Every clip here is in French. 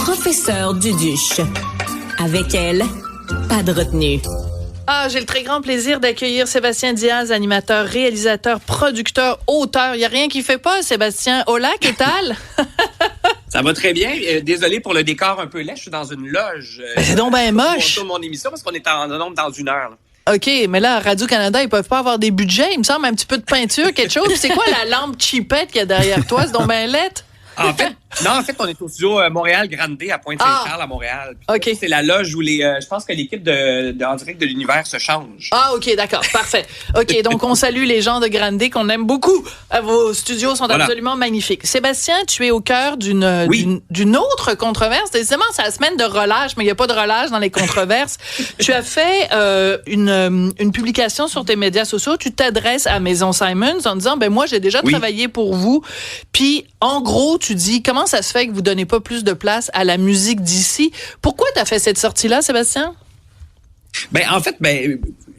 professeure Duduche. Avec elle, pas de retenue. Ah, j'ai le très grand plaisir d'accueillir Sébastien Diaz, animateur, réalisateur, producteur, auteur. Il n'y a rien qui fait pas, Sébastien. Hola, qu'est-ce que Ça va très bien. Désolé pour le décor un peu laid. Je suis dans une loge. C'est donc bien moche. Pour mon émission parce qu'on est en nombre dans une heure. OK, mais là, à Radio-Canada, ils peuvent pas avoir des budgets. Il me semble un petit peu de peinture, quelque chose. Puis c'est quoi la lampe cheapette qu'il y a derrière toi? C'est donc bien lettre. En fait, on est au studio Montréal Grande à Pointe-Saint-Charles à Montréal. Puis, OK. C'est la loge où je pense que l'équipe de En direct de l'univers se change. Ah, OK, d'accord, parfait. OK, donc on salue les gens de Grande qu'on aime beaucoup. Vos studios sont absolument magnifiques. Sébastien, tu es au cœur d'une autre controverse. Décidément, c'est la semaine de relâche, mais il n'y a pas de relâche dans les controverses. Tu as fait une publication sur tes médias sociaux. Tu t'adresses à Maison Simons en disant, moi, j'ai déjà travaillé pour vous. Puis, en gros, tu dis, comment ça se fait que vous donnez pas plus de place à la musique d'ici? Pourquoi tu as fait cette sortie-là, Sébastien? En fait,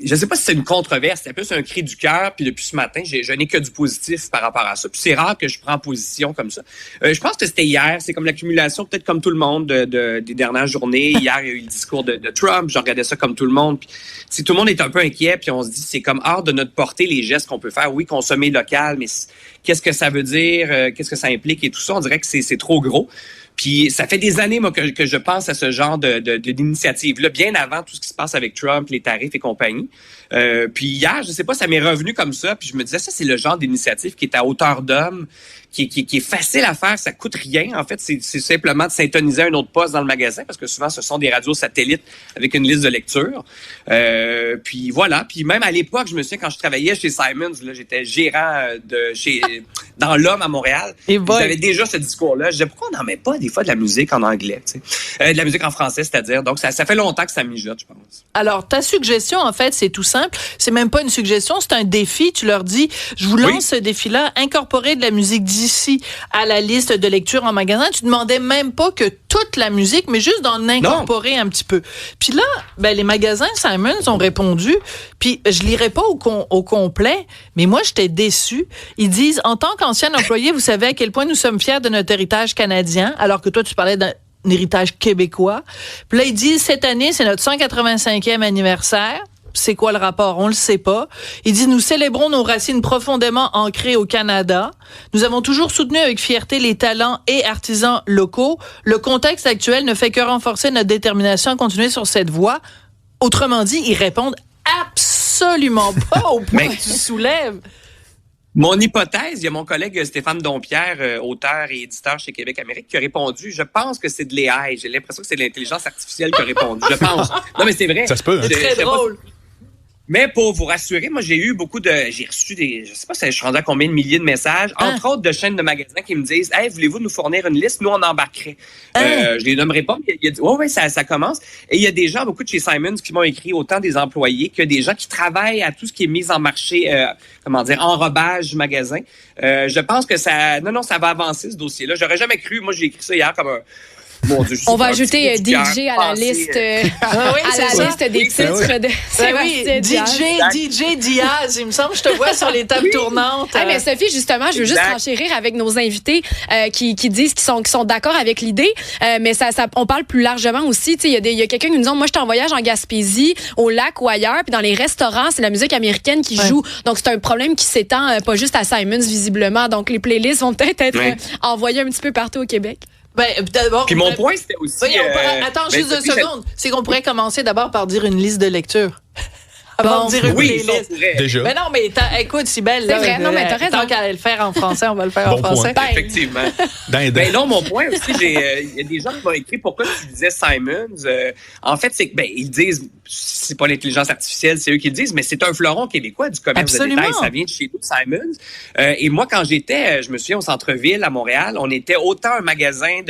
je sais pas si c'est une controverse, c'est plus un cri du cœur. Puis depuis ce matin, je n'ai que du positif par rapport à ça. Puis c'est rare que je prends position comme ça. Je pense que c'était hier. C'est comme l'accumulation, peut-être comme tout le monde, des dernières journées. Hier, il y a eu le discours de Trump. Je regardais ça comme tout le monde. Puis tout le monde est un peu inquiet. Puis on se dit, c'est comme hors de notre portée les gestes qu'on peut faire. Oui, consommer local, mais qu'est-ce que ça veut dire? Qu'est-ce que ça implique et tout ça? On dirait que c'est trop gros. Puis ça fait des années, moi, que je pense à ce genre d'initiative-là, bien avant tout ce qui se passe avec Trump, les tarifs et compagnie. Puis hier, je sais pas, ça m'est revenu comme ça, puis je me disais, ça, c'est le genre d'initiative qui est à hauteur d'homme, qui est facile à faire, ça coûte rien. En fait, c'est simplement de syntoniser un autre poste dans le magasin, parce que souvent, ce sont des radios satellites avec une liste de lecture. Puis voilà. Puis même à l'époque, je me souviens, quand je travaillais chez Simons, là, j'étais gérant dans l'Homme à Montréal. J'avais déjà ce discours-là. Je disais, pourquoi on n'en met pas des fois de la musique en anglais, tu sais? De la musique en français, c'est-à-dire. Donc, ça fait longtemps que ça mijote, je pense. Alors, ta suggestion, en fait, c'est tout simple. C'est même pas une suggestion, c'est un défi. Tu leur dis, je vous lance ce défi-là, incorporer de la musique d'ici à la liste de lecture en magasin. Tu demandais même pas que toute la musique, mais juste d'en incorporer un petit peu. Puis là, les magasins Simons ont répondu, puis je lirai pas au complet, mais moi, j'étais déçue. Ils disent, en tant qu'ancien employé, vous savez à quel point nous sommes fiers de notre héritage canadien, alors que toi, tu parlais d'un héritage québécois. Puis là, ils disent, cette année, c'est notre 185e anniversaire. C'est quoi le rapport? On le sait pas. Il dit, nous célébrons nos racines profondément ancrées au Canada. Nous avons toujours soutenu avec fierté les talents et artisans locaux. Le contexte actuel ne fait que renforcer notre détermination à continuer sur cette voie. Autrement dit, ils répondent absolument pas au point que tu soulèves. Mon hypothèse, il y a mon collègue Stéphane Dompierre, auteur et éditeur chez Québec Amérique, qui a répondu, je pense que c'est de l'AI. J'ai l'impression que c'est de l'intelligence artificielle qui a répondu. Je pense. Non, mais c'est vrai. Ça se peut. C'est très drôle. Mais pour vous rassurer, moi, j'ai reçu je sais pas si je suis rendu à combien de milliers de messages, entre autres de chaînes de magasins qui me disent, hey, voulez-vous nous fournir une liste? Nous, on embarquerait. Je les nommerai pas, mais il y a dit, ça commence. Et il y a des gens, beaucoup de chez Simons, qui m'ont écrit, autant des employés que des gens qui travaillent à tout ce qui est mis en marché, enrobage du magasin. Je pense que ça va avancer, ce dossier-là. J'aurais jamais cru, moi, j'ai écrit ça hier comme Bon Dieu, on va ajouter DJ à la liste, liste des titres de Sébastien Diaz. DJ Diaz, il me semble, je te vois sur les tables tournantes. Mais Sophie, justement, je veux juste renchérir avec nos invités qui disent qu'ils sont d'accord avec l'idée, mais on parle plus largement aussi. Il y a quelqu'un qui nous dit, moi, je suis en voyage en Gaspésie, au lac ou ailleurs, puis dans les restaurants, c'est la musique américaine qui joue. Donc, c'est un problème qui s'étend pas juste à Simons, visiblement. Donc, les playlists vont peut-être être envoyées un petit peu partout au Québec. D'abord. Puis mon point, c'était aussi. Attends juste 2 secondes. C'est qu'on pourrait commencer d'abord par dire une liste de lecture. Avant de dire une playlist. Déjà. Mais non, mais écoute, Cybèle, c'est vrai, non, mais t'as raison. Tant qu'à le faire en français, on va le faire en français. Effectivement. Non, mon point aussi, il y a des gens qui m'ont écrit pourquoi tu disais Simons. En fait, c'est que, ils disent, c'est pas l'intelligence artificielle, c'est eux qui le disent, mais c'est un fleuron québécois du commerce de détail. Ça vient de chez nous, Simons. Et moi, quand je me souviens, au centre-ville, à Montréal, on était autant un magasin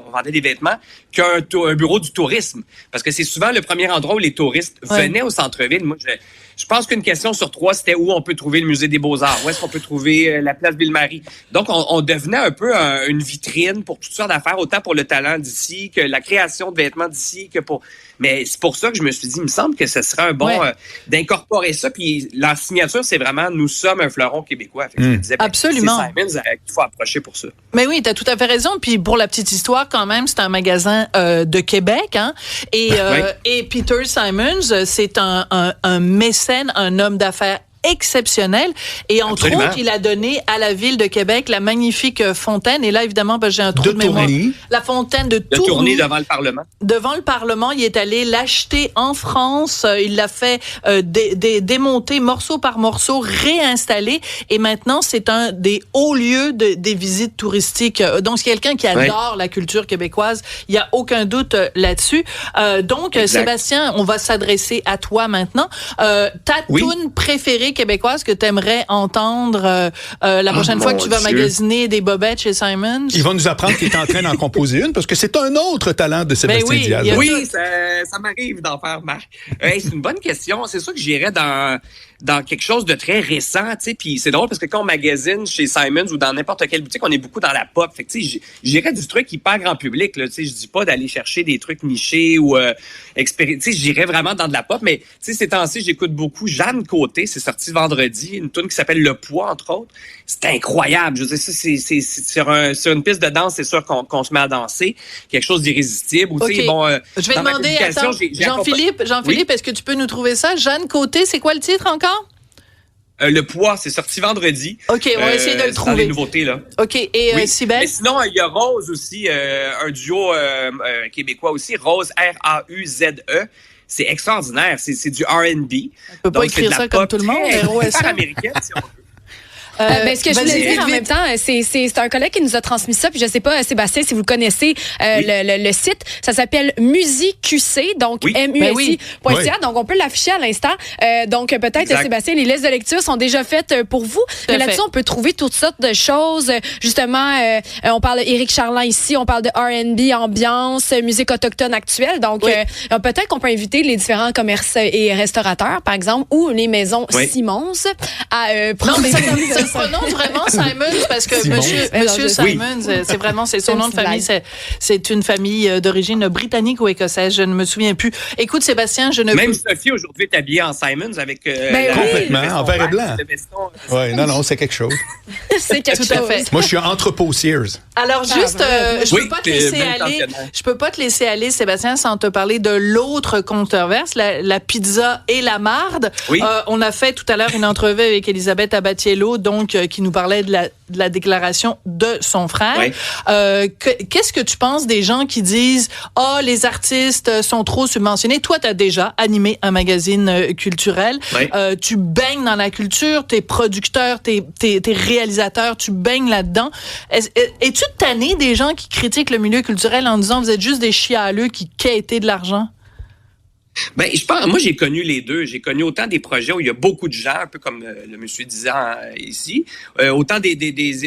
on vendait des vêtements qu'un bureau du tourisme. Parce que c'est souvent le premier endroit où les touristes venaient au centre-ville. Moi, je pense qu'une question sur 3, c'était où on peut trouver le musée des Beaux-Arts, où est-ce qu'on peut trouver la place Ville-Marie. Donc, on devenait un peu une vitrine pour toutes sortes d'affaires, autant pour le talent d'ici que la création de vêtements d'ici, que pour... Mais c'est pour ça que je me suis dit, il me semble que ce serait un bon d'incorporer ça. Puis la signature, c'est vraiment « Nous sommes un fleuron québécois ». Fait que je me disais, absolument. C'est Simons qu'il faut approcher pour ça. Mais oui, tu as tout à fait raison. Puis pour la petite histoire, quand même, c'est un magasin de Québec. Hein? Et Peter Simons, c'est un mécène, un homme d'affaires exceptionnel. Et entre autres, il a donné à la ville de Québec la magnifique fontaine. Et là, évidemment, j'ai un trou de mémoire. La fontaine de Tourny. Devant le Parlement. Devant le Parlement, il est allé l'acheter en France. Il l'a fait démonter morceau par morceau, réinstaller. Et maintenant, c'est un des hauts lieux des visites touristiques. Donc, c'est quelqu'un qui adore la culture québécoise. Il n'y a aucun doute là-dessus. Donc, Sébastien, on va s'adresser à toi maintenant. Ta toune préférée québécoise que tu aimerais entendre la prochaine fois que tu vas magasiner des bobettes chez Simons? Ils vont nous apprendre qu'il est en train d'en composer une parce que c'est un autre talent de Sébastien Diaz. Oui, ça m'arrive d'en faire, Marc. C'est une bonne question. C'est sûr que j'irais dans quelque chose de très récent, tu sais, puis c'est drôle parce que quand on magasine chez Simons ou dans n'importe quelle boutique, on est beaucoup dans la pop. Fait que tu sais, j'irais du truc hyper grand public, là, tu sais, je dis pas d'aller chercher des trucs nichés ou tu sais, j'irais vraiment dans de la pop, mais tu sais, ces temps-ci, j'écoute beaucoup Jeanne Côté, c'est sorti vendredi, une tune qui s'appelle Le Poids, entre autres. C'est incroyable. Je veux dire, ça, c'est sur une piste de danse, c'est sûr qu'on se met à danser. Quelque chose d'irrésistible. Ou, tu sais, bon, je vais demander, attends, Jean-Philippe, est-ce que tu peux nous trouver ça? Jeanne Côté, c'est quoi le titre encore? Le Poids, c'est sorti vendredi. OK, on va essayer de le trouver. Dans les nouveautés, là. OK, et Cybèle? Mais sinon, il y a Rose aussi, un duo québécois aussi, Rose, R-A-U-Z-E. C'est extraordinaire, c'est du R&B. On peut pas écrire ça comme tout le monde, R-O-S-A. Américaine, si on veut. Ce que je voulais dire en même temps, c'est un collègue qui nous a transmis ça, puis je sais pas, Sébastien, si vous le connaissez, le site, ça s'appelle MusiQC, donc MUSI.ca, donc on peut l'afficher à l'instant. Donc peut-être, Sébastien, les listes de lecture sont déjà faites pour vous, mais là-dessus, on peut trouver toutes sortes de choses. Justement, on parle d'Éric Charland ici, on parle de R&B, ambiance, musique autochtone actuelle, donc peut-être qu'on peut inviter les différents commerces et restaurateurs, par exemple, ou les maisons Simons à prendre des se prononce vraiment Simons parce que Monsieur Simons, c'est vraiment son nom de famille. C'est une famille d'origine britannique ou écossaise, je ne me souviens plus. Écoute, Sébastien, Même Sophie aujourd'hui est habillée en Simons avec complètement en vert et blanc. Oui, non, c'est quelque chose. C'est quelque chose. Moi, je suis entrepôt Sears. Alors juste, je peux pas te laisser aller, Sébastien, sans te parler de l'autre controverse, la pizza et la marde. Oui. On a fait tout à l'heure une entrevue avec Elisabeth Abatiello, donc qui nous parlait de la déclaration de son frère. Oui. Qu'est-ce que tu penses des gens qui disent les artistes sont trop subventionnés? Toi, tu as déjà animé un magazine culturel. Oui. Tu baignes dans la culture, t'es producteur, t'es réalisateur, tu baignes là-dedans. Es-tu tanné des gens qui critiquent le milieu culturel en disant vous êtes juste des chialeux qui quêtent de l'argent? Ben, je pense, moi, j'ai connu les deux. J'ai connu autant des projets où il y a beaucoup de gens, un peu comme le monsieur disait ici, autant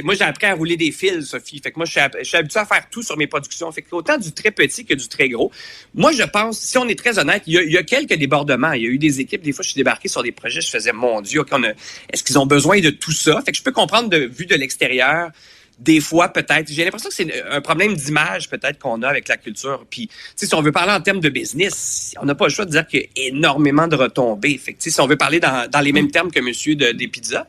moi, j'ai appris à rouler des fils, Sophie. Fait que moi, je suis habitué à faire tout sur mes productions. Fait que autant du très petit que du très gros. Moi, je pense, si on est très honnête, il y a quelques débordements. Il y a eu des équipes, des fois, je suis débarqué sur des projets, je faisais, mon Dieu, est-ce qu'ils ont besoin de tout ça? Fait que je peux comprendre vu de l'extérieur. Des fois, peut-être. J'ai l'impression que c'est un problème d'image, peut-être, qu'on a avec la culture. Puis, tu sais, si on veut parler en termes de business, on n'a pas le choix de dire qu'il y a énormément de retombées. Fait que, tu sais, si on veut parler dans les mêmes termes que monsieur des pizzas,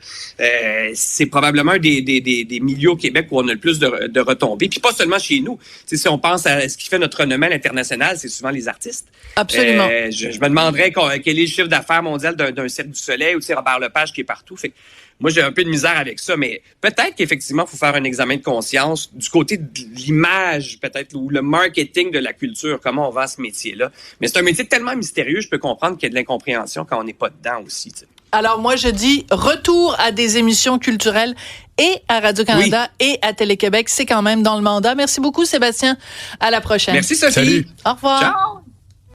c'est probablement un des milieux au Québec où on a le plus de retombées. Puis pas seulement chez nous. Tu sais, si on pense à ce qui fait notre renommée à l'international, c'est souvent les artistes. Absolument. Je me demanderais quel est le chiffre d'affaires mondial d'un Cirque du Soleil ou, tu sais, Robert Lepage qui est partout. Fait que, moi, j'ai un peu de misère avec ça, mais peut-être qu'effectivement, il faut faire un examen de conscience du côté de l'image, peut-être, ou le marketing de la culture, comment on vend ce métier-là. Mais c'est un métier tellement mystérieux, je peux comprendre qu'il y a de l'incompréhension quand on n'est pas dedans aussi. T'sais. Alors, moi, je dis retour à des émissions culturelles et à Radio-Canada et à Télé-Québec. C'est quand même dans le mandat. Merci beaucoup, Sébastien. À la prochaine. Merci, Sophie. Salut. Au revoir. Ciao.